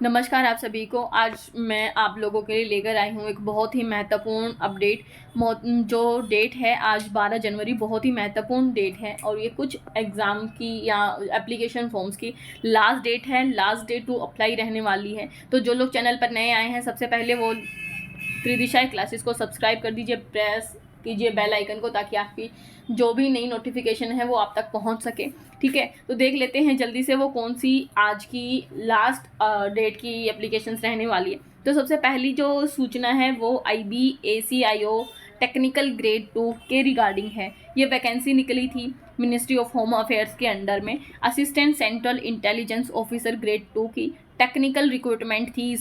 नमस्कार आप सभी को। आज मैं आप लोगों के लिए लेकर आई हूँ एक बहुत ही महत्वपूर्ण अपडेट। जो डेट है आज 12 जनवरी, बहुत ही महत्वपूर्ण डेट है और ये कुछ एग्ज़ाम की या एप्लीकेशन फॉर्म्स की लास्ट डेट है। लास्ट डेट टू अप्लाई रहने वाली है। तो जो लोग चैनल पर नए आए हैं, सबसे पहले वो त्रिदिशाएं क्लासेस को सब्सक्राइब कर दीजिए, प्रेस कीजिए बेल आइकन को, ताकि आपकी जो भी नई नोटिफिकेशन है वो आप तक पहुंच सके। ठीक है, तो देख लेते हैं जल्दी से वो कौन सी आज की लास्ट डेट की एप्लीकेशंस रहने वाली है। तो सबसे पहली जो सूचना है वो IBACIO टेक्निकल ग्रेड 2 के रिगार्डिंग है। ये वैकेंसी निकली थी मिनिस्ट्री ऑफ होम अफेयर्स के अंडर में, assistant central intelligence officer grade 2 की टेक्निकल रिक्रूटमेंट थी।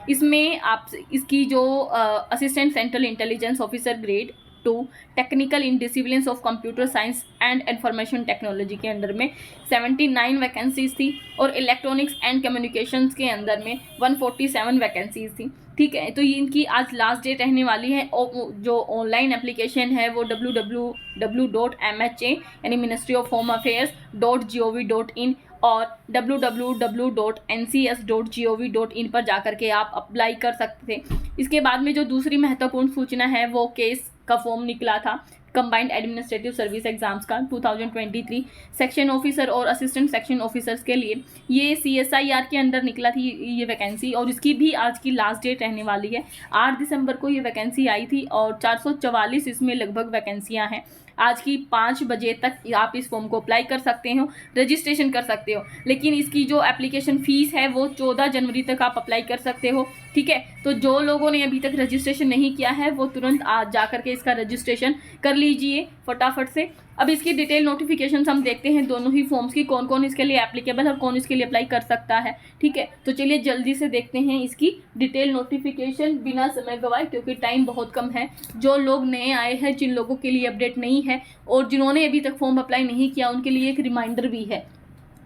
इसमें आप इसकी जो assistant central intelligence officer grade 2 technical in disciplines of computer science and information technology के अंदर में 79 वैकेंसीज थी और इलेक्ट्रॉनिक्स एंड कम्युनिकेशंस के अंदर में 147 वैकेंसीज थी। ठीक है, तो ये इनकी आज लास्ट डेट रहने वाली है। और जो ऑनलाइन एप्लीकेशन है वो www.MHA यानी मिनिस्ट्री ऑफ होम अफेयर्स.gov.in और www.ncs.gov.in पर जाकर के आप अप्लाई कर सकते थे। इसके बाद में जो दूसरी महत्वपूर्ण सूचना है वो केस का फॉर्म निकला था कंबाइंड एडमिनिस्ट्रेटिव सर्विस एग्जाम्स का 2023 सेक्शन ऑफिसर और असिस्टेंट सेक्शन ऑफिसर्स के लिए। ये CSIR के अंदर निकला थी ये वैकेंसी और इसकी भी आज की लास्ट डेट रहने वाली है। 8 दिसंबर को ये वैकेंसी आई थी और 444 इसमें लगभग वैकेंसियां हैं। आज की 5 बजे तक आप इस फॉर्म को अप्लाई कर सकते हो, रजिस्ट्रेशन कर सकते हो। लेकिन इसकी जो एप्लीकेशन फ़ीस है वो 14 जनवरी तक आप अप्लाई कर सकते हो। ठीक है, तो जो लोगों ने अभी तक रजिस्ट्रेशन नहीं किया है वो तुरंत आज जा करके इसका रजिस्ट्रेशन कर लीजिए फटाफट से। अब इसकी डिटेल नोटिफिकेशन हम देखते हैं दोनों ही फॉर्म्स की, कौन कौन इसके लिए एप्लीकेबल और कौन इसके लिए अप्लाई कर सकता है। ठीक है, तो चलिए जल्दी से देखते हैं इसकी डिटेल नोटिफिकेशन बिना समय गवाए, क्योंकि टाइम बहुत कम है। जो लोग नए आए हैं, जिन लोगों के लिए अपडेट नहीं है और जिन्होंने अभी तक फॉर्म अप्लाई नहीं किया, उनके लिए एक रिमाइंडर भी है।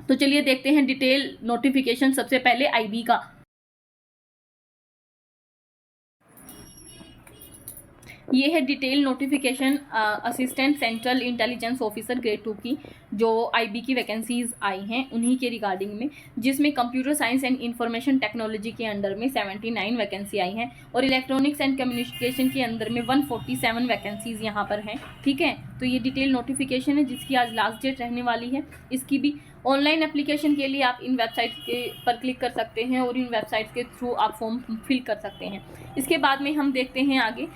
तो चलिए देखते हैं डिटेल नोटिफिकेशन। सबसे पहले IB का। ये है detail notification assistant central intelligence officer grade 2 की, जो IB की वैकेंसीज आई हैं उन्हीं के रिगार्डिंग में, जिसमें computer science and information technology के अंडर में 79 वैकेंसी आई हैं और इलेक्ट्रॉनिक्स एंड कम्युनिकेशन के अंदर में 147 वैकेंसीज यहाँ पर हैं। ठीक है, तो ये डिटेल नोटिफिकेशन है जिसकी आज लास्ट डेट रहने वाली है। इसकी भी ऑनलाइन एप्लीकेशन के लिए आप इन वेबसाइट के पर क्लिक कर सकते हैं और इन वेबसाइट्स के थ्रू आप फॉर्म फिल कर सकते हैं। इसके बाद में हम देखते हैं आगे।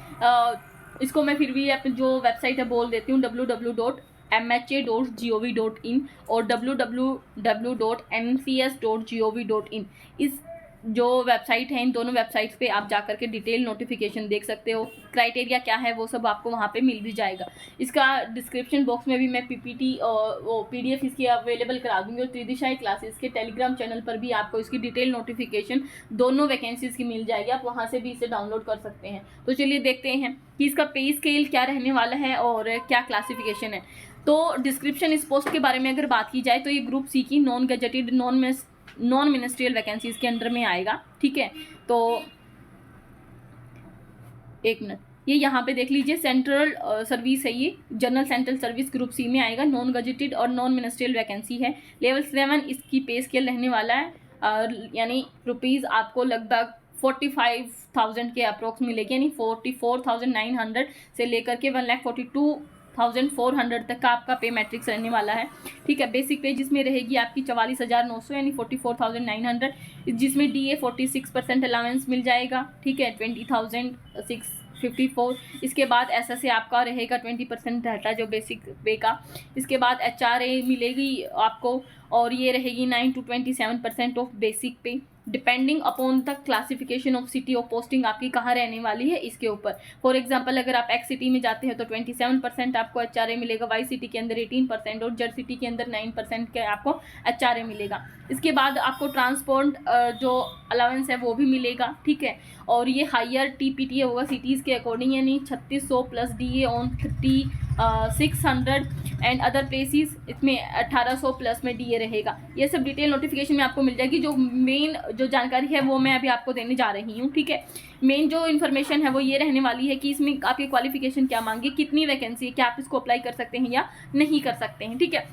इसको मैं फिर भी जो वेबसाइट है बोल देती हूँ, www.mha.gov.in और www.ncs.gov.in। इस जो वेबसाइट है, इन दोनों वेबसाइट्स पे आप जाकर के डिटेल नोटिफिकेशन देख सकते हो। क्राइटेरिया क्या है वो सब आपको वहाँ पे मिल भी जाएगा। इसका डिस्क्रिप्शन बॉक्स में भी मैं PPT और वो PDF इसकी अवेलेबल करा दूँगी और त्रिदिशाएं क्लासेस के टेलीग्राम चैनल पर भी आपको इसकी डिटेल नोटिफिकेशन दोनों वैकेंसीज़ की मिल जाएगी। आप वहाँ से भी इसे डाउनलोड कर सकते हैं। तो चलिए देखते हैं कि इसका पे स्केल क्या रहने वाला है और क्या क्लासिफिकेशन है। तो डिस्क्रिप्शन इस पोस्ट के बारे में अगर बात की जाए तो ये ग्रुप C की non gazetted non ministerial vacancies के अंदर में आएगा। ठीक है, तो एक मिनट, ये यहाँ पे देख लीजिए, सेंट्रल सर्विस है, ये general central service group C में आएगा। नॉन गजेटेड और नॉन मिनिस्ट्रियल वैकेंसी है। लेवल 7 इसकी पे स्केल रहने वाला है, यानी रुपीज़ आपको लगभग 45,000 के अप्रोक्स मिलेगी, यानी 44,900 से लेकर के 1,42,400 तक का आपका पे मैट्रिक्स रहने वाला है। ठीक है, बेसिक पे जिसमें रहेगी आपकी 44,900 यानी 44,900, जिसमें DA 46% अलाउंस मिल जाएगा। ठीक है, 20,654। इसके बाद SSA आपका रहेगा 20% रहता जो बेसिक पे का। इसके बाद HRA मिलेगी आपको और ये रहेगी 9 to 27% ऑफ बेसिक पे, depending upon the classification of city of posting आपकी कहाँ रहने वाली है इसके ऊपर। फॉर एग्जांपल अगर आप X सिटी में जाते हैं तो 27% आपको HRA मिलेगा, Y सिटी के अंदर 18% और Z सिटी के अंदर 9% के आपको HRA मिलेगा। इसके बाद आपको ट्रांसपोर्ट जो अलाउंस है वो भी मिलेगा। ठीक है, और ये हायर TPTA होगा सिटीज़ के अकॉर्डिंग, यानी 3600 plus DA on 3600 and other places इसमें 1800 प्लस में DA रहेगा। ये सब डिटेल नोटिफिकेशन में आपको मिल जाएगी। जो मेन जो जानकारी है वो मैं अभी आपको देने जा रही हूँ। ठीक है, मेन जो इन्फॉर्मेशन है वो ये रहने वाली है कि इसमें आपकी क्वालिफिकेशन क्या मांगी, कितनी वैकेंसी है, क्या आप इसको अप्लाई कर सकते हैं या नहीं कर सकते हैं। ठीक है,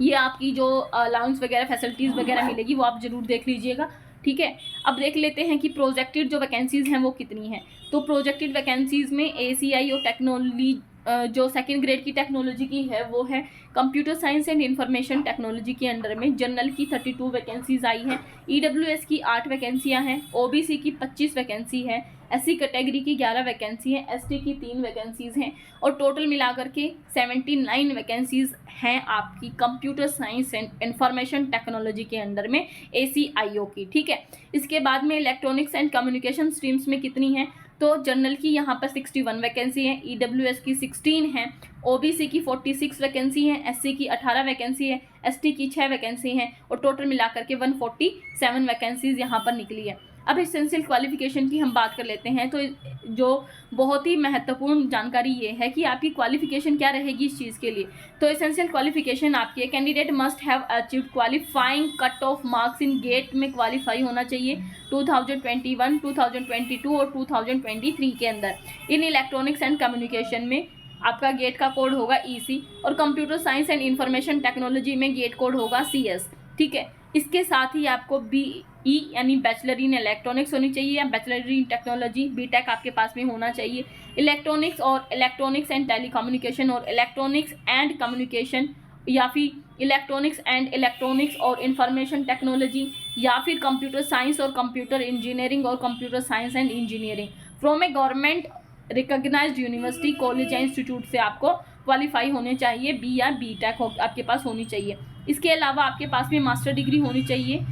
ये आपकी जो अलाउंस वगैरह फैसिलिटीज़ वगैरह मिलेगी वो आप ज़रूर देख लीजिएगा। ठीक है। अब देख लेते हैं कि प्रोजेक्टेड जो वैकेंसीज़ हैं वो कितनी हैं। तो प्रोजेक्टेड वैकेंसीज़ में ACI और टेक्नोलॉजी जो सेकंड ग्रेड की टेक्नोलॉजी की है वो है computer science and information technology के अंडर में जनरल की 32 वैकेंसीज आई हैं, EWS की 8 वैकेंसियां हैं, OBC की 25 वैकेंसी है, SC कैटेगरी की 11 वैकेंसी है, ST की 3 वैकेंसीज हैं और टोटल मिलाकर के 79 वैकेंसीज हैं आपकी computer science and information technology के अंडर में ACIO की, ठीक है। इसके बाद में इलेक्ट्रॉनिक्स एंड कम्युनिकेशन स्ट्रीम्स में कितनी है, तो जनरल की यहाँ पर 61 वैकेंसी है, EWS की 16 है, OBC की 46 वैकेंसी है, SC की 18 वैकेंसी है, ST की 6 वैकेंसी हैं और टोटल मिलाकर के 147 वैकेंसीज यहाँ पर निकली है। अब एसेंशियल क्वालिफिकेशन की हम बात कर लेते हैं। तो जो बहुत ही महत्वपूर्ण जानकारी ये है कि आपकी क्वालिफिकेशन क्या रहेगी इस चीज़ के लिए। तो एसेंशियल क्वालिफिकेशन आपकी है, candidate must have achieved qualifying cut off marks in GATE में क्वालिफाई होना चाहिए 2021, 2022 और 2023 के अंदर। इन इलेक्ट्रॉनिक्स एंड कम्युनिकेशन में आपका गेट का कोड होगा EC और computer science and information technology में गेट कोड होगा CS, ठीक है। इसके साथ ही आपको BE यानी बैचलर इन इलेक्ट्रॉनिक्स होनी चाहिए या बैचलर इन टेक्नोलॉजी BTech आपके पास में होना चाहिए। इलेक्ट्रॉनिक्स एंड टेलीकम्युनिकेशन और इलेक्ट्रॉनिक्स एंड कम्युनिकेशन या फिर इलेक्ट्रॉनिक्स और इंफॉर्मेशन टेक्नोलॉजी या फिर कंप्यूटर साइंस और कंप्यूटर इंजीनियरिंग और computer science and engineering from a government recognised university, college या इंस्टीट्यूट से आपको क्वालिफाई होने चाहिए। B या BTech आपके पास होनी चाहिए। इसके अलावा आपके पास में मास्टर डिग्री होनी चाहिए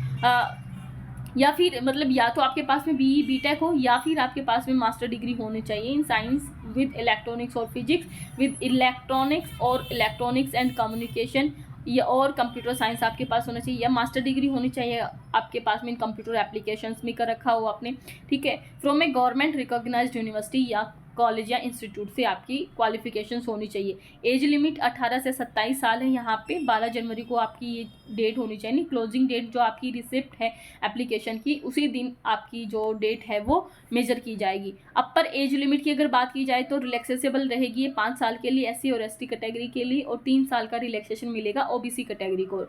या फिर मतलब या तो आपके पास में BE BTech हो या फिर आपके पास में मास्टर डिग्री होनी चाहिए इन साइंस विद इलेक्ट्रॉनिक्स और physics, with electronics and communication या और कंप्यूटर साइंस आपके पास होना चाहिए या मास्टर डिग्री होनी चाहिए आपके पास में इन कंप्यूटर एप्लीकेशंस में कर रखा हो आपने, ठीक है। From a government recognised university या कॉलेज या इंस्टीट्यूट से आपकी क्वालिफिकेशंस होनी चाहिए। एज लिमिट 18 से 27 साल है। यहाँ पे 12 जनवरी को आपकी ये डेट होनी चाहिए, क्लोजिंग डेट जो आपकी रिसिप्ट है एप्लीकेशन की उसी दिन आपकी जो डेट है वो मेजर की जाएगी। अपर एज लिमिट की अगर बात की जाए तो रिलैक्सेबल रहेगी 5 साल के लिए SC और ST कैटेगरी के लिए और 3 साल का रिलैक्सेशन मिलेगा OBC कैटेगरी को।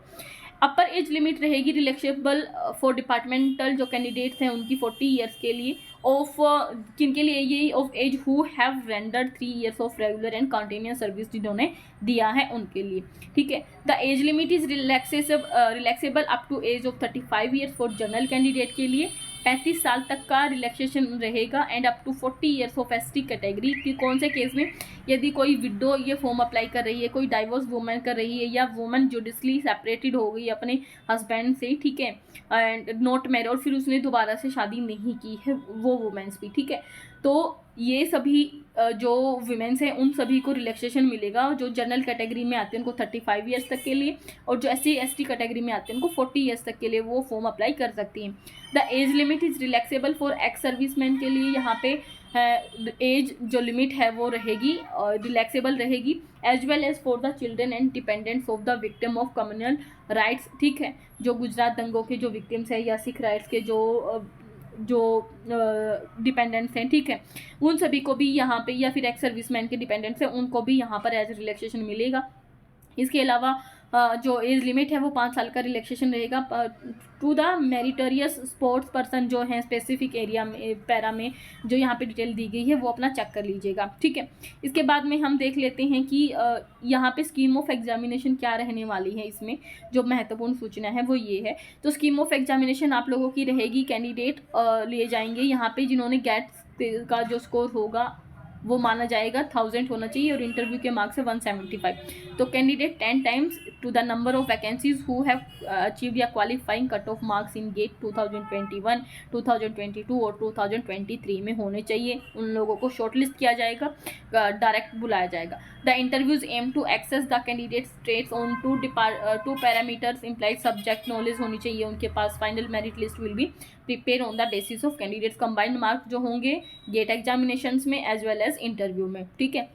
अपर एज लिमिट रहेगी रिलैक्सेबल फॉर डिपार्टमेंटल जो कैंडिडेट्स हैं उनकी 40 ईयर्स के लिए, ऑफ किनके लिए ये of age who have rendered 3 years of regular and continuous service जिन्होंने दिया है उनके लिए, ठीक है। The age limit is relaxable up to age of 35 years for general candidate के लिए, 35 साल तक का रिलैक्सेशन रहेगा and up to 40 years of ST category की। कौन से केस में, यदि कोई विडो ये फॉर्म अप्लाई कर रही है, कोई डाइवोर्स वुमेन कर रही है या वुमेन जुडिशली सेपरेटेड हो गई अपने हस्बैंड से, ठीक है, एंड नॉट मैरिड और फिर उसने दोबारा से शादी नहीं की है वो वुमेन्स भी, ठीक है। तो ये सभी जो वुमेन्स हैं उन सभी को रिलैक्सेशन मिलेगा। जो जनरल कैटेगरी में आते हैं उनको 35 ईयर्स तक के लिए और जो SC ST कैटेगरी में आते हैं उनको 40 ईयर्स तक के लिए वो फॉर्म अप्लाई कर सकती हैं। The age limit is relaxable for ex serviceman के लिए यहाँ पे एज जो लिमिट है वो रहेगी और रिलैक्सेबल रहेगी, as well as for the children and dependents of the victim of communal riots, ठीक है। जो गुजरात दंगों के जो विक्टिम्स हैं या सिख राइट्स के जो डिपेंडेंट्स हैं, ठीक है, उन सभी को भी यहाँ पे या फिर एक्स सर्विसमैन के डिपेंडेंट्स हैं उनको भी यहाँ पर एज रिलैक्सेशन मिलेगा। इसके अलावा जो एज लिमिट है वो 5 साल का रिलैक्सेशन रहेगा to the meritorious sports person जो है स्पेसिफिक एरिया में पैरा में जो यहाँ पे डिटेल दी गई है वो अपना चेक कर लीजिएगा, ठीक है। इसके बाद में हम देख लेते हैं कि यहाँ पे स्कीम ऑफ एग्जामिनेशन क्या रहने वाली है। इसमें जो महत्वपूर्ण सूचना है वो ये है। तो स्कीम ऑफ एग्जामिनेशन आप लोगों की रहेगी, कैंडिडेट लिए जाएंगे यहाँ पे जिन्होंने गेट का जो स्कोर होगा वो माना जाएगा 1000 होना चाहिए और इंटरव्यू के मार्क्स है 175। तो candidate 10 times to the number of vacancies who have achieved या qualifying cut off marks in GATE 2021, 2022 और 2023 में होने चाहिए। उन लोगों को शॉर्टलिस्ट किया जाएगा, डायरेक्ट बुलाया जाएगा। The interviews aim to access the candidate states on two parameters implied subject knowledge होनी चाहिए उनके पास। Final merit list will be prepare on the basis of candidates combined marks जो होंगे गेट एग्जामिनेशंस में एज वेल एज इंटरव्यू में, ठीक है।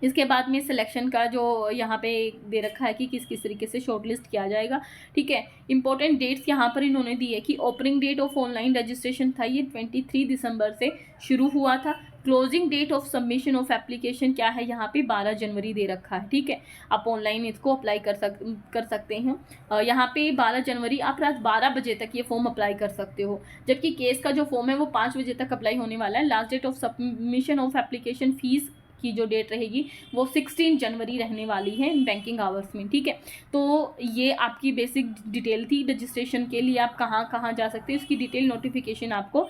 इसके बाद में सिलेक्शन का जो यहाँ पे दे रखा है कि किस किस तरीके से शॉर्टलिस्ट किया जाएगा, ठीक है। इंपॉर्टेंट डेट्स यहाँ पर इन्होंने दी है कि opening date of online registration था ये 23 दिसंबर से शुरू हुआ था। Closing date of submission of application क्या है, यहाँ पे 12 जनवरी दे रखा है, ठीक है। आप ऑनलाइन इसको अप्लाई कर सकते हैं। यहाँ पे 12 जनवरी आप रात 12 बजे तक ये फॉर्म अप्लाई कर सकते हो, जबकि केस का जो फॉर्म है वो 5 बजे तक अप्लाई होने वाला है। Last date of submission of application fees की जो डेट रहेगी वो 16 जनवरी रहने वाली है इन बैंकिंग आवर्स में, ठीक है। तो ये आपकी बेसिक डिटेल थी रजिस्ट्रेशन के लिए, आप कहाँ कहाँ जा सकते हैं उसकी डिटेल नोटिफिकेशन आपको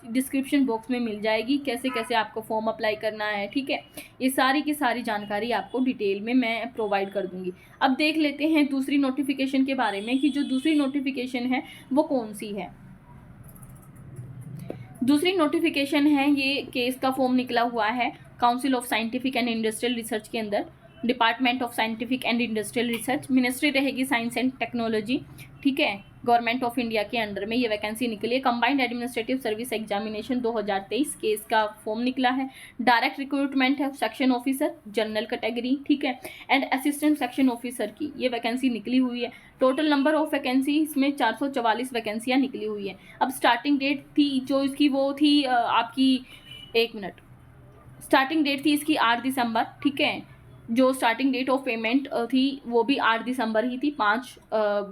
डिस्क्रिप्शन बॉक्स में मिल जाएगी, कैसे कैसे आपको फॉर्म अप्लाई करना है, ठीक है। ये सारी की सारी जानकारी आपको डिटेल में मैं प्रोवाइड कर दूँगी। अब देख लेते हैं दूसरी नोटिफिकेशन के बारे में कि जो दूसरी नोटिफिकेशन है वो कौन सी है। दूसरी नोटिफिकेशन है, ये केस का फॉर्म निकला हुआ है council of scientific and industrial research के अंदर, department of scientific and industrial research, ministry रहेगी साइंस एंड टेक्नोलॉजी, ठीक है, गवर्नमेंट ऑफ इंडिया के अंडर में ये वैकेंसी निकली है। Combined administrative service examination 2023 case का फॉर्म निकला है। डायरेक्ट रिक्रूटमेंट है सेक्शन ऑफिसर जनरल कैटेगरी, ठीक है, एंड असिस्टेंट सेक्शन ऑफिसर की ये वैकेंसी निकली हुई है। टोटल नंबर ऑफ वैकेंसी इसमें 444 वैकेंसियाँ निकली हुई है। अब स्टार्टिंग डेट थी जो इसकी वो थी आपकी, एक मिनट, स्टार्टिंग डेट थी इसकी 8 दिसंबर, ठीक है। जो स्टार्टिंग डेट ऑफ पेमेंट थी वो भी 8 दिसंबर ही थी, 5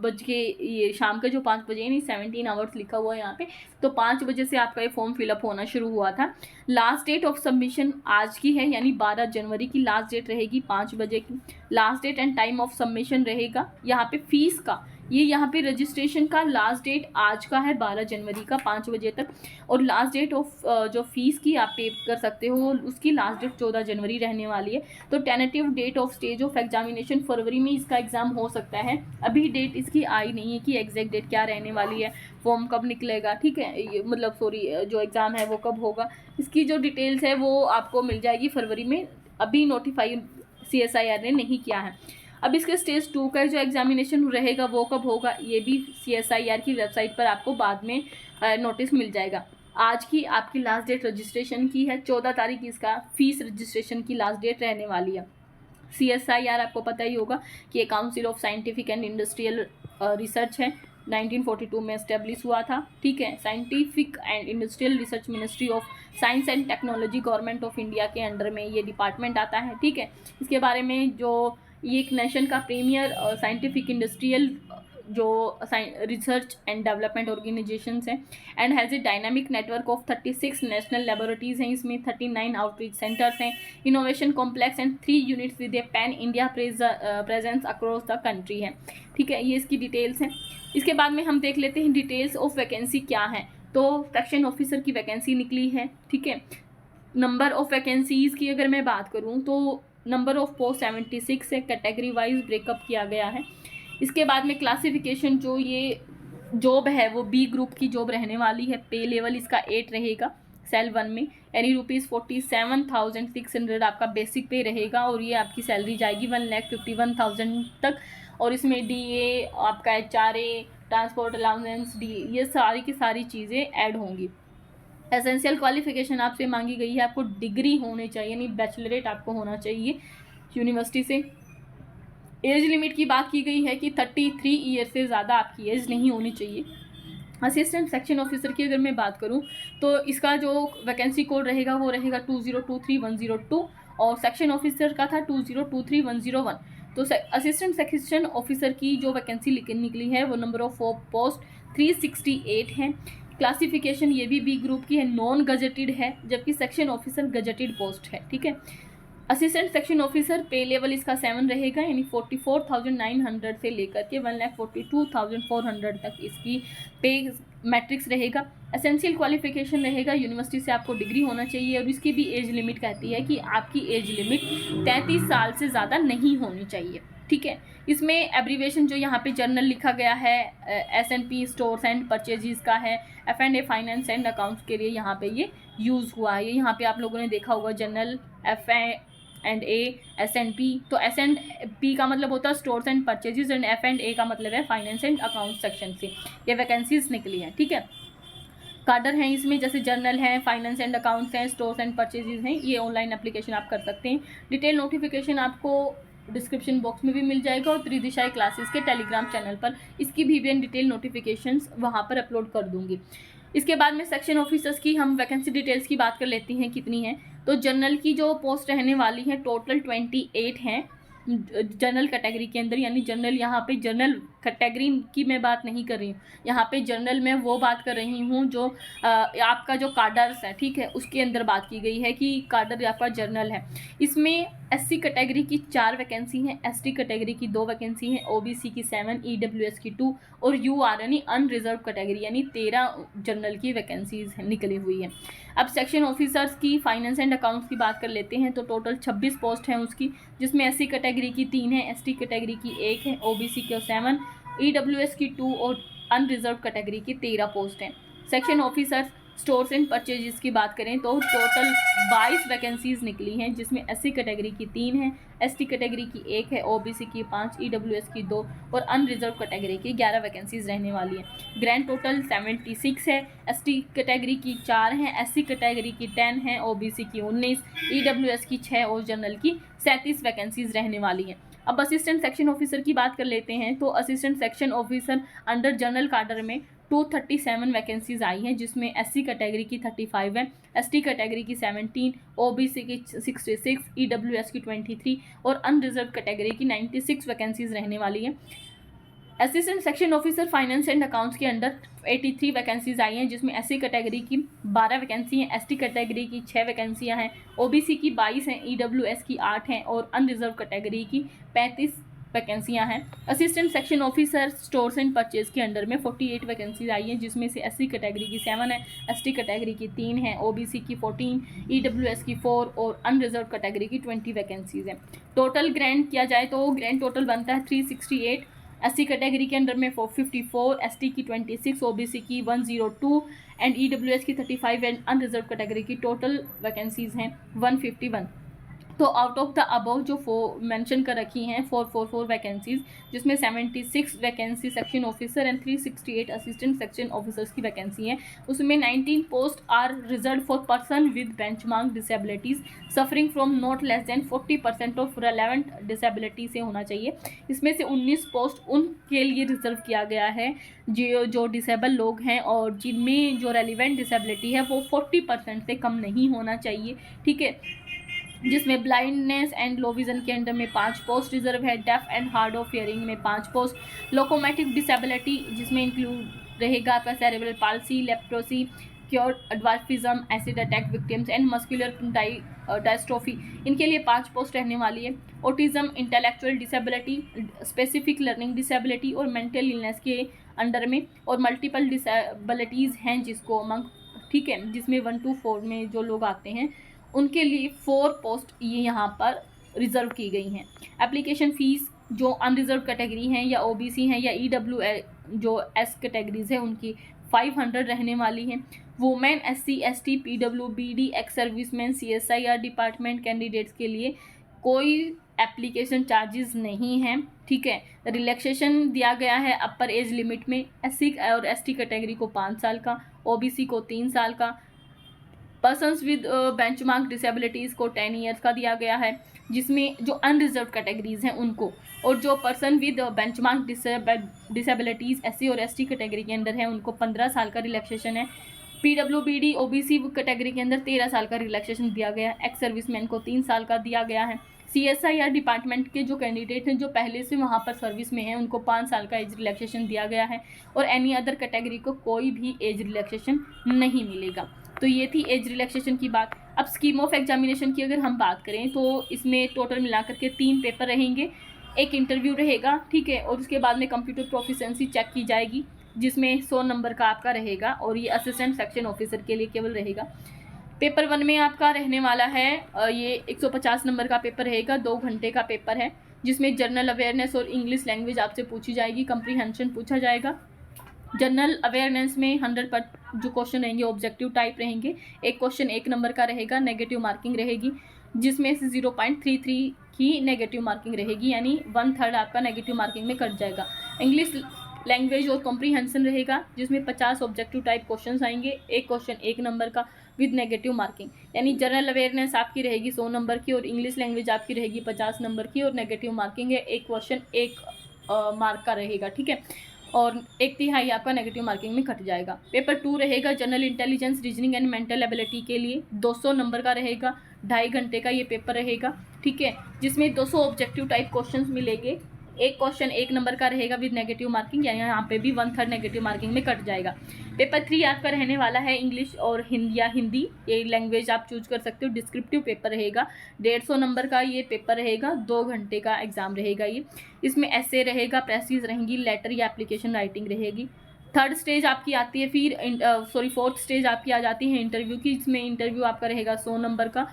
बज के, ये शाम के जो 5 बजे, नहीं 17 आवर्स लिखा हुआ है यहाँ पे, तो 5 बजे से आपका ये फॉर्म फिलअप होना शुरू हुआ था। लास्ट डेट ऑफ सबमिशन आज की है, यानी 12 जनवरी की लास्ट डेट रहेगी 5 बजे की। Last date and time of submission रहेगा यहाँ पे फीस का, ये यहाँ पे रजिस्ट्रेशन का लास्ट डेट आज का है 12 जनवरी का 5 बजे तक, और लास्ट डेट ऑफ जो फीस की आप पे कर सकते हो उसकी लास्ट डेट 14 जनवरी रहने वाली है। तो tentative date of stage of examination फरवरी में इसका एग्ज़ाम हो सकता है। अभी डेट इसकी आई नहीं है कि एग्जैक्ट डेट क्या रहने वाली है, फॉर्म कब निकलेगा, ठीक है, मतलब सॉरी जो एग्ज़ाम है वो कब होगा, इसकी जो डिटेल्स है वो आपको मिल जाएगी फरवरी में। अभी नोटिफाई CSIR ने नहीं किया है। अब इसके स्टेज 2 का जो एग्जामिनेशन रहेगा वो कब होगा, ये भी CSIR की वेबसाइट पर आपको बाद में नोटिस मिल जाएगा। आज की आपकी लास्ट डेट रजिस्ट्रेशन की है 14 तारीख, इसका फीस रजिस्ट्रेशन की लास्ट डेट रहने वाली है। CSIR आपको पता ही होगा कि ये council of scientific and industrial research है, 1942 में एस्टेब्लिश हुआ था, ठीक है। Scientific and industrial research ministry of science and technology government of India के अंडर में ये डिपार्टमेंट आता है, ठीक है। इसके बारे में जो ये एक नेशन का प्रीमियर साइंटिफिक इंडस्ट्रियल जो रिसर्च एंड डेवलपमेंट ऑर्गेनाइजेशंस हैं, and has a dynamic network of 36 national laboratories हैं, इसमें 39 आउटरीच सेंटर्स हैं, innovation complex and 3 units with A pan India presence across the country है, ठीक है। ये इसकी डिटेल्स हैं। इसके बाद में हम देख लेते हैं डिटेल्स ऑफ वैकेंसी क्या है। तो सेक्शन ऑफिसर की वैकेंसी निकली है, ठीक है। नंबर ऑफ वैकेंसीज़ की अगर मैं बात करूँ तो नंबर ऑफ पोस्ट 76 है, कैटेगरी वाइज ब्रेकअप किया गया है। इसके बाद में क्लासिफिकेशन, जो ये जॉब है वो B ग्रुप की जॉब रहने वाली है। पे लेवल इसका 8 रहेगा सेल 1 में, यानी ₹47,600 आपका बेसिक पे रहेगा, और ये आपकी सैलरी जाएगी 1,51,000 तक। और इसमें DA, आपका HRA, ट्रांसपोर्ट अलाउंस, ये सारी की सारी चीज़ें ऐड होंगी। एसेंशियल क्वालिफिकेशन आपसे मांगी गई है, आपको डिग्री होनी चाहिए, यानी बैचलरेट आपको होना चाहिए यूनिवर्सिटी से। एज लिमिट की बात की गई है कि 33 ईयर से ज़्यादा आपकी एज नहीं होनी चाहिए। असिस्टेंट सेक्शन ऑफिसर की अगर मैं बात करूं तो इसका जो वैकेंसी कोड रहेगा वो रहेगा 2023102, और सेक्शन ऑफिसर का था 2023101। तो असिस्टेंट सेक्शन ऑफिसर की जो वैकेंसी निकली है वो नंबर ऑफ पोस्ट 368 है। क्लासिफिकेशन ये भी B ग्रुप की है, नॉन गजेटेड है, जबकि सेक्शन ऑफिसर गजेटेड पोस्ट है, ठीक है। असिस्टेंट सेक्शन ऑफिसर पे लेवल इसका 7 रहेगा, यानी 44,900 से लेकर के 1,42,400 तक इसकी पे मैट्रिक्स रहेगा। एसेंशियल क्वालिफिकेशन रहेगा, यूनिवर्सिटी से आपको डिग्री होना चाहिए, और इसकी भी एज लिमिट कहती है कि आपकी एज लिमिट 33 साल से ज़्यादा नहीं होनी चाहिए, ठीक है। इसमें एब्रीवेशन जो यहाँ पे जर्नल लिखा गया है S&P स्टोर्स एंड परचेजेस का है, F&A फाइनेंस एंड अकाउंट्स के लिए यहाँ पे ये यूज़ हुआ है। ये यहाँ पे आप लोगों ने देखा होगा जर्नल F&A S&P, तो S&P का मतलब होता है stores and purchases, and F&A का मतलब है फाइनेंस एंड अकाउंट्स सेक्शन से ये वैकेंसीज निकली हैं, ठीक है। कार्डर हैं इसमें, जैसे जर्नल है, फाइनेंस एंड अकाउंट्स हैं, स्टोर्स एंड परचेजेस हैं, ये ऑनलाइन एप्लीकेशन आप कर सकते हैं। डिटेल नोटिफिकेशन आपको डिस्क्रिप्शन बॉक्स में भी मिल जाएगा और त्रिदिशाएं क्लासेस के टेलीग्राम चैनल पर इसकी भी मैं डिटेल नोटिफिकेशंस वहाँ पर अपलोड कर दूँगी। इसके बाद में सेक्शन ऑफिसर्स की हम वैकेंसी डिटेल्स की बात कर लेती हैं कितनी है। तो जनरल की जो पोस्ट रहने वाली है टोटल 28 हैं जनरल कैटेगरी के अंदर, यानी जनरल, यहाँ पे जनरल कैटेगरी की मैं बात नहीं कर रही हूँ, यहाँ पे जनरल में वो बात कर रही हूँ जो आपका जो कार्डर्स है, ठीक है, उसके अंदर बात की गई है कि कार्डर आपका जनरल है। इसमें एससी कैटेगरी की 4 वैकेंसी हैं, एसटी कैटेगरी की 2 वैकेंसी हैं, ओबीसी की 7, ईडब्ल्यूएस की 2 और यूआर यानी अनरिजर्व कैटेगरी यानी 13 जनरल की वैकेंसीज निकली हुई है। अब सेक्शन ऑफिसर्स की फाइनेंस एंड अकाउंट्स की बात कर लेते हैं। तो टोटल 26 पोस्ट हैं उसकी, जिसमें एससी कैटेगरी की 3 है, एसटी कैटेगरी की 1 है, ओबीसी की 7, ईडब्ल्यूएस की 2 और अनरिजर्व कैटेगरी की 13 पोस्ट हैं। Section officers stores and purchases की बात करें तो टोटल 22 वैकेंसीज निकली हैं, जिसमें एससी कैटेगरी की 3 है, एसटी कैटेगरी की 1 है, ओबीसी की 5, ईडब्ल्यूएस की 2 और अनरिजर्व कैटेगरी की 11 वैकेंसीज रहने वाली हैं। ग्रैंड टोटल 76 है, एसटी कैटेगरी की 4 हैं, एससी कैटेगरी की 10 है, ओबीसी की 19, ईडब्ल्यूएस की 6 और जनरल की 37 वैकेंसीज रहने वाली हैं। अब असिस्टेंट सेक्शन ऑफिसर की बात कर लेते हैं। तो assistant section officer under general कार्डर में 237 वैकेंसीज आई हैं, जिसमें एससी कैटेगरी की 35 है, एसटी कैटेगरी की 17, ओबीसी की 66, ईडब्ल्यूएस की 23 और अनरिजर्व कैटेगरी की 96 वैकेंसीज रहने वाली हैं। Assistant section officer finance and accounts के अंडर 83 वैकेंसीज आई हैं, जिसमें एससी कैटेगरी की 12 वैकेंसी हैं, एसटी कैटेगरी की 6 वैकेंसियां हैं, ओबीसी की 22 हैं, ईडब्ल्यूएस की 8 हैं और अनरिजर्व कैटेगरी की 35 वैकेंसियां हैं। Assistant section officer stores and purchase के अंडर में 48 वैकेंसीज आई हैं, जिसमें से एससी कैटेगरी की 7 है, एसटी कैटेगरी की 3 है, ओबीसी की 14, ईडब्ल्यूएस की 4 और अनरिजर्व कैटेगरी की 20 वैकेंसीज हैं। टोटल ग्रैंड किया जाए तो ग्रैंड टोटल बनता है 368, एससी कैटेगरी के अंडर में 454, एसटी की 26, ओबीसी की 102 एंड ईडब्ल्यूएस की 35 एंड अनरिजर्व कैटेगरी की टोटल वैकेंसीज हैं 151। तो आउट ऑफ द अबव जो मेंशन कर रखी हैं 444 वैकेंसीज, जिसमें 76 vacancy section officer and 368 assistant section officers की वैकेंसी हैं, उसमें 19 post are reserve for person with benchmark disabilities suffering from not less than 40% of relevant disability से होना चाहिए। इसमें से 19 पोस्ट उनके लिए रिजर्व किया गया है जो डिसेबल लोग हैं और जिनमें जो रेलिवेंट डिसेबिलिटी है वो 40% से कम नहीं होना चाहिए, ठीक है, जिसमें ब्लाइंडनेस एंड लो विजन के अंडर में 5 पोस्ट रिजर्व है, deaf and hard of hearing में 5 पोस्ट, लोकोमोटिव डिसेबिलिटी जिसमें इंक्लूड रहेगा आपका cerebral palsy, leprosy, cure dwarfism, acid attack victims and muscular dystrophy, इनके लिए 5 पोस्ट रहने वाली है। Autism, intellectual disability, specific learning disability और मेंटल इलनेस के अंडर में और मल्टीपल डिसेबिलिटीज़ हैं जिसको अमंग, ठीक है, जिसमें 1 to 4 में जो लोग आते हैं उनके लिए 4 पोस्ट ये यहाँ पर रिजर्व की गई हैं। एप्लीकेशन फ़ीस जो अनरिजर्व कैटेगरी हैं या ओबीसी हैं या ईडब्ल्यू जो एस कैटेगरीज है उनकी 500 रहने वाली हैं। Women, SC, ST, PWBD, ex serviceman, CSIR department candidates के लिए कोई एप्लीकेशन चार्जेस नहीं हैं, ठीक है। रिलैक्सेशन दिया गया है अपर एज लिमिट में, एससी और एसटी कैटेगरी को 5 साल का, ओबीसी को 3 साल का, पर्सन्स विद बेंचमार्क डिसेबिलिटीज़ को 10 ईयर्स का दिया गया है, जिसमें जो अनरिजर्व कैटेगरीज हैं उनको, और जो person with benchmark disabilities SC और एसटी कैटेगरी के अंदर है उनको 15 साल का रिलैक्सेशन है। पीडब्ल्यूबीडी ओबीसी कैटेगरी के अंदर 13 साल का रिलैक्सेशन दिया गया है। एक्स सर्विसमैन को 3 साल का दिया गया है। सीएसआईआर डिपार्टमेंट के जो कैंडिडेट हैं जो पहले से वहाँ पर सर्विस में हैं उनको 5 साल का एज रिलैक्सेशन दिया गया है और एनी अदर कैटेगरी को कोई भी एज रिलैक्सेशन नहीं मिलेगा। तो ये थी एज रिलैक्सेशन की बात। अब स्कीम ऑफ एग्जामिनेशन की अगर हम बात करें तो इसमें टोटल मिलाकर के 3 पेपर रहेंगे, एक इंटरव्यू रहेगा, ठीक है, और उसके बाद में कंप्यूटर प्रोफिशिएंसी चेक की जाएगी जिसमें 100 नंबर का आपका रहेगा और ये असिस्टेंट सेक्शन ऑफिसर के लिए केवल रहेगा। पेपर 1 में आपका रहने वाला है ये 150 नंबर का पेपर रहेगा, 2 घंटे का पेपर है जिसमें जनरल अवेयरनेस और इंग्लिश लैंग्वेज आपसे पूछी जाएगी, कंप्रीहेंशन पूछा जाएगा। जनरल अवेयरनेस में 100 पर जो क्वेश्चन रहेंगे ऑब्जेक्टिव टाइप रहेंगे, एक क्वेश्चन 1 नंबर का रहेगा, नेगेटिव मार्किंग रहेगी जिसमें से 0.33 की नेगेटिव मार्किंग रहेगी, यानी 1/3 आपका नेगेटिव मार्किंग में कट जाएगा। इंग्लिश लैंग्वेज और कॉम्प्रीहेंशन रहेगा जिसमें 50 ऑब्जेक्टिव टाइप क्वेश्चंस आएंगे, एक क्वेश्चन 1 नंबर का, विद नेगेटिव मार्किंग। यानी जनरल अवेयरनेस आपकी रहेगी 100 नंबर की और इंग्लिश लैंग्वेज आपकी रहेगी 50 नंबर की और नेगेटिव मार्किंग है, एक क्वेश्चन 1 मार्क का रहेगा, ठीक है, और 1/3 आपका नेगेटिव मार्किंग में कट जाएगा। पेपर 2 रहेगा general intelligence, reasoning and mental ability के लिए 200 नंबर का रहेगा, 2.5 घंटे का ये पेपर रहेगा, ठीक है, जिसमें 200 ऑब्जेक्टिव टाइप क्वेश्चंस मिलेंगे। एक क्वेश्चन 1 नंबर का रहेगा विद नेगेटिव मार्किंग, यानी यहाँ पे भी 1/3 नेगेटिव मार्किंग में कट जाएगा। पेपर 3 आपका रहने वाला है इंग्लिश और हिंदी या हिंदी, ये लैंग्वेज आप चूज कर सकते हो। डिस्क्रिप्टिव पेपर रहेगा, 150 नंबर का ये पेपर रहेगा, 2 घंटे का एग्जाम रहेगा ये। इसमें ऐसे रहेगा, प्रेसिज रहेंगी, लेटर या एप्लीकेशन राइटिंग रहेगी। थर्ड स्टेज आपकी आती है फिर फोर्थ स्टेज आपकी आ जाती है इंटरव्यू की। इसमें इंटरव्यू आपका रहेगा 100 नंबर का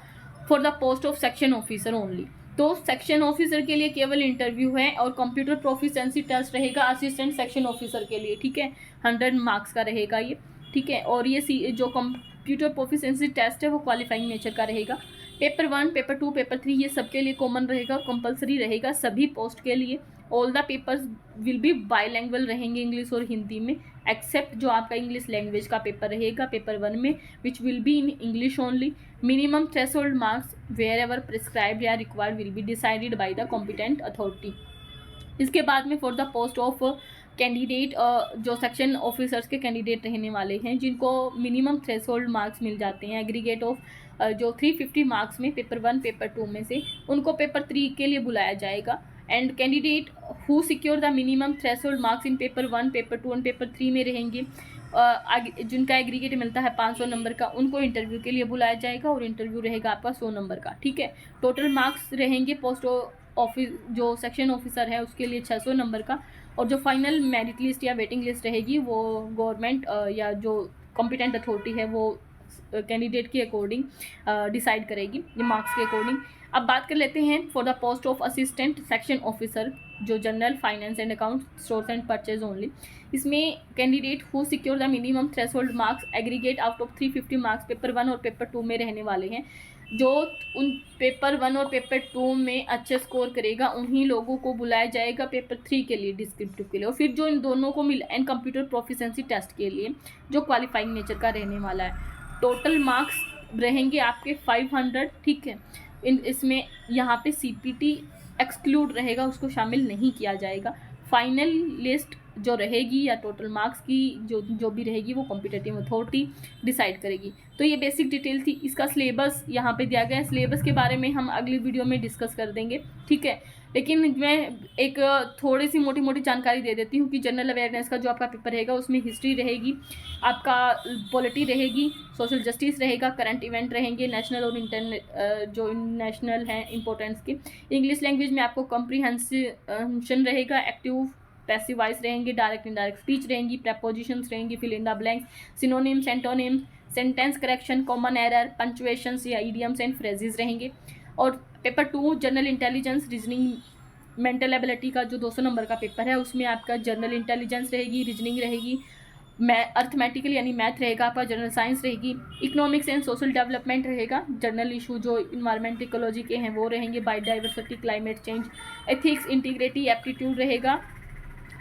for the post of section officer only. तो सेक्शन ऑफिसर के लिए केवल इंटरव्यू है और कंप्यूटर प्रोफिशिएंसी टेस्ट रहेगा असिस्टेंट सेक्शन ऑफिसर के लिए, ठीक है, 100 मार्क्स का रहेगा ये, ठीक है। और ये जो कंप्यूटर प्रोफिशिएंसी टेस्ट है वो क्वालिफाइंग नेचर का रहेगा। पेपर 1, पेपर 2, पेपर 3 ये सबके लिए कॉमन रहेगा, कंपलसरी रहेगा सभी पोस्ट के लिए। All the papers will be bilingual रहेंगे, इंग्लिश और हिंदी में, एक्सेप्ट जो आपका इंग्लिश लैंग्वेज का पेपर रहेगा पेपर 1 में, which will be in English only. Minimum threshold marks wherever prescribed या required will be decided by the competent authority. इसके बाद में for the post of candidate, जो सेक्शन ऑफिसर्स के candidate रहने वाले हैं जिनको मिनिमम थ्रेशोल्ड मार्क्स मिल जाते हैं एग्रीगेट ऑफ जो 350 मार्क्स में पेपर 1 पेपर 2 में से, उनको पेपर 3 के लिए बुलाया जाएगा। And candidate who secure the minimum threshold marks in paper 1 paper 2 and paper 3 में रहेंगे, जिनका एग्रीगेट मिलता है 500 नंबर का, उनको इंटरव्यू के लिए बुलाया जाएगा और इंटरव्यू रहेगा आपका 100 नंबर का, ठीक है। टोटल मार्क्स रहेंगे पोस्ट ऑफिस जो सेक्शन ऑफिसर है उसके लिए 600 नंबर का, और जो फाइनल मेरिट लिस्ट या वेटिंग लिस्ट रहेगी वो गवर्नमेंट या जो कॉम्पिटेंट अथॉरिटी है वो कैंडिडेट के अकॉर्डिंग डिसाइड करेगी, ये मार्क्स के अकॉर्डिंग। अब बात कर लेते हैं for the post of assistant section officer जो general finance and account stores and purchase only. इसमें candidate who secure the minimum threshold marks aggregate out of 350 marks paper 1 और पेपर 2 में रहने वाले हैं। जो उन पेपर 1 और पेपर 2 में अच्छे स्कोर करेगा उन्हीं लोगों को बुलाया जाएगा पेपर 3 के लिए डिस्क्रिप्टिव के लिए, और फिर जो इन दोनों को मिला एंड कंप्यूटर प्रोफिशिएंसी टेस्ट के लिए जो क्वालिफाइंग नेचर का रहने वाला है। टोटल मार्क्स रहेंगे आपके 500, ठीक है। इसमें यहाँ पे CPT एक्सक्लूड रहेगा, उसको शामिल नहीं किया जाएगा। फाइनल लिस्ट जो रहेगी या टोटल मार्क्स की जो भी रहेगी वो कॉम्पिटिटिव अथॉरिटी डिसाइड करेगी। तो ये बेसिक डिटेल थी। इसका सिलेबस यहाँ पे दिया गया है, सिलेबस के बारे में हम अगली वीडियो में डिस्कस कर देंगे, ठीक है। लेकिन मैं एक थोड़ी सी मोटी मोटी जानकारी दे देती हूँ कि जनरल अवेयरनेस का जो आपका पेपर रहेगा उसमें हिस्ट्री रहेगी, आपका पॉलिटी रहेगी, सोशल जस्टिस रहेगा, करंट इवेंट रहेंगे, नेशनल और जो नेशनल हैं इंपॉर्टेंस के। इंग्लिश लैंग्वेज में आपको कॉम्प्रीहेंशन रहेगा, एक्टिव पैसिव वॉइस रहेंगे, डायरेक्ट इनडायरेक्ट स्पीच रहेंगी, प्रेपोजिशंस रहेंगी, fill in the blanks, synonyms, antonyms, sentence correction, common error, punctuations या इडियम्स एंड फ्रेजेस रहेंगे। और paper 2 general intelligence, reasoning, mental ability का जो 200 नंबर का पेपर है उसमें आपका जनरल इंटेलिजेंस रहेगी, रीजनिंग रहेगी, अर्थमेटिकल यानी मैथ रहेगा आपका, जनरल साइंस रहेगी, इकोनॉमिक्स एंड सोशल डेवलपमेंट रहेगा, जनरल इशू जो इन्वायरमेंट इकोलॉजी के हैं वो रहेंगे, biodiversity, climate change, ethics, integrity, aptitude रहेगा,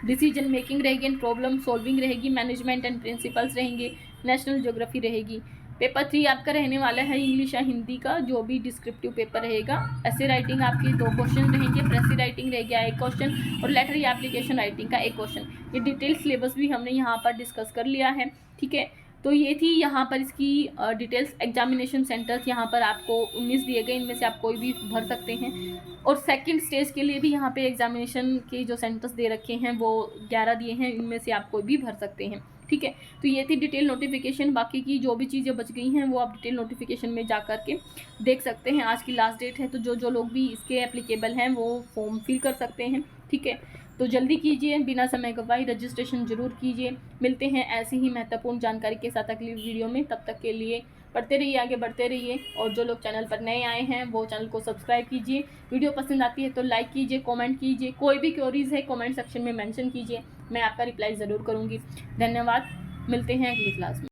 डिसीजन मेकिंग रहेगी एंड प्रॉब्लम सॉल्विंग रहेगी, मैनेजमेंट एंड प्रिंसिपल्स रहेंगे, नेशनल ज्योग्राफी रहेगी। पेपर 3 आपका रहने वाला है इंग्लिश या हिंदी का जो भी डिस्क्रिप्टिव पेपर रहेगा। ऐसे राइटिंग आपकी 2 क्वेश्चन रहेंगे, प्रेसी राइटिंग रहेगा 1 क्वेश्चन और लेटर या एप्लीकेशन राइटिंग का 1 क्वेश्चन। ये डिटेल सिलेबस भी हमने यहाँ पर डिस्कस कर लिया है, ठीक है। तो ये थी यहाँ पर इसकी डिटेल्स। एग्जामिनेशन सेंटर्स यहाँ पर आपको 19 दिए गए, इनमें से आप कोई भी भर सकते हैं, और सेकंड स्टेज के लिए भी यहाँ पे एग्जामिनेशन के जो सेंटर्स दे रखे हैं वो 11 दिए हैं, इनमें से आप कोई भी भर सकते हैं, ठीक है। तो ये थी डिटेल नोटिफिकेशन। बाकी की जो भी चीज़ें बच गई हैं वो आप डिटेल नोटिफिकेशन में जा कर के देख सकते हैं। आज की लास्ट डेट है, तो जो लोग भी इसके एप्लीकेबल हैं वो फॉर्म फिल कर सकते हैं, ठीक है। तो जल्दी कीजिए, बिना समय गवाए रजिस्ट्रेशन जरूर कीजिए। मिलते हैं ऐसी ही महत्वपूर्ण जानकारी के साथ अगली वीडियो में। तब तक के लिए पढ़ते रहिए, आगे बढ़ते रहिए, और जो लोग चैनल पर नए आए हैं वो चैनल को सब्सक्राइब कीजिए। वीडियो पसंद आती है तो लाइक कीजिए, कमेंट कीजिए, कोई भी क्वेरीज है कमेंट सेक्शन में मेंशन कीजिए, मैं आपका रिप्लाई ज़रूर करूँगी। धन्यवाद, मिलते हैं अगली क्लास में।